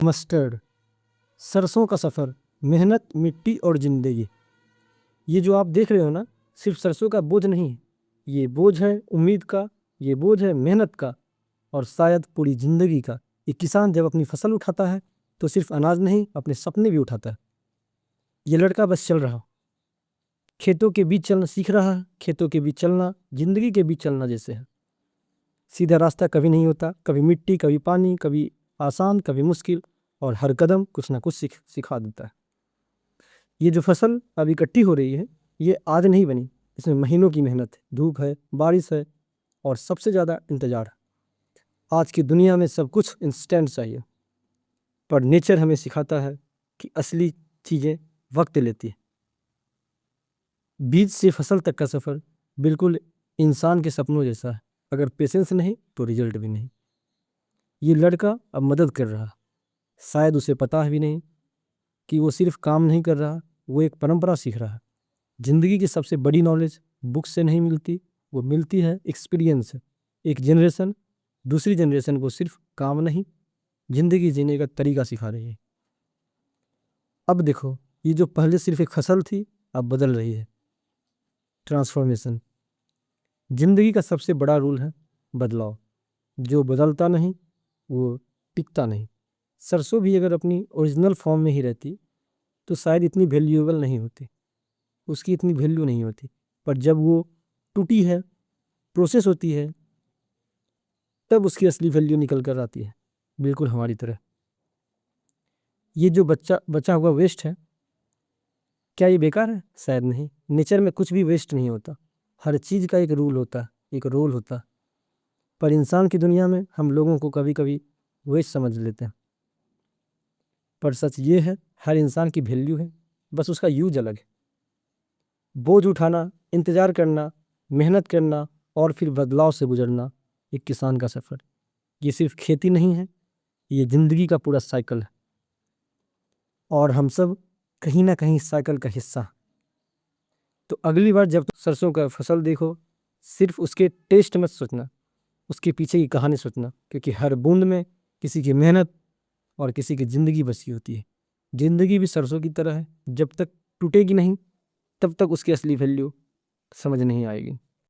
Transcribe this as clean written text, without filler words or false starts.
Mustard, सरसों का सफ़र, मेहनत, मिट्टी और ज़िंदगी। ये जो आप देख रहे हो ना, सिर्फ सरसों का बोझ नहीं है, ये बोझ है उम्मीद का, ये बोझ है मेहनत का और शायद पूरी ज़िंदगी का। एक किसान जब अपनी फसल उठाता है तो सिर्फ अनाज नहीं, अपने सपने भी उठाता है। ये लड़का बस चल रहा, खेतों के बीच चलना सीख रहा है। खेतों के बीच चलना जिंदगी के बीच चलना जैसे है। सीधा रास्ता कभी नहीं होता, कभी मिट्टी, कभी पानी, कभी आसान, कभी मुश्किल, और हर कदम कुछ ना कुछ सिखा देता है। ये जो फसल अब इकट्ठी हो रही है, ये आज नहीं बनी, इसमें महीनों की मेहनत है, धूप है, बारिश है और सबसे ज़्यादा इंतजार है। आज की दुनिया में सब कुछ इंस्टेंट चाहिए, पर नेचर हमें सिखाता है कि असली चीज़ें वक्त लेती है। बीज से फसल तक का सफ़र बिल्कुल इंसान के सपनों जैसा है। अगर पेशेंस नहीं तो रिजल्ट भी नहीं। ये लड़का अब मदद कर रहा, शायद उसे पता भी नहीं कि वो सिर्फ काम नहीं कर रहा, वो एक परंपरा सीख रहा है। ज़िंदगी की सबसे बड़ी नॉलेज बुक से नहीं मिलती, वो मिलती है एक्सपीरियंस से। एक जनरेशन दूसरी जनरेशन को सिर्फ काम नहीं, ज़िंदगी जीने का तरीका सिखा रही है। अब देखो, ये जो पहले सिर्फ एक फसल थी, अब बदल रही है। ट्रांसफॉर्मेशन जिंदगी का सबसे बड़ा रूल है बदलाव। जो बदलता नहीं वो टिकता नहीं। सरसों भी अगर अपनी ओरिजिनल फॉर्म में ही रहती तो शायद इतनी वैल्यूएबल नहीं होती, उसकी इतनी वैल्यू नहीं होती। पर जब वो टूटी है, प्रोसेस होती है, तब उसकी असली वैल्यू निकल कर आती है, बिल्कुल हमारी तरह। ये जो बचा हुआ वेस्ट है, क्या ये बेकार है? शायद नहीं। नेचर में कुछ भी वेस्ट नहीं होता, हर चीज़ का एक रूल होता, एक रोल होता। पर इंसान की दुनिया में हम लोगों को कभी कभी वेस्ट समझ लेते हैं। पर सच ये है, हर इंसान की वैल्यू है, बस उसका यूज अलग है। बोझ उठाना, इंतज़ार करना, मेहनत करना और फिर बदलाव से गुजरना, एक किसान का सफ़र। ये सिर्फ खेती नहीं है, ये ज़िंदगी का पूरा साइकिल है, और हम सब कहीं ना कहीं साइकिल का हिस्सा। तो अगली बार जब सरसों का फसल देखो, सिर्फ उसके टेस्ट मत सोचना, उसके पीछे की कहानी सोचना, क्योंकि हर बूंद में किसी की मेहनत और किसी की ज़िंदगी बसी होती है। ज़िंदगी भी सरसों की तरह है, जब तक टूटेगी नहीं तब तक उसकी असली वैल्यू समझ नहीं आएगी।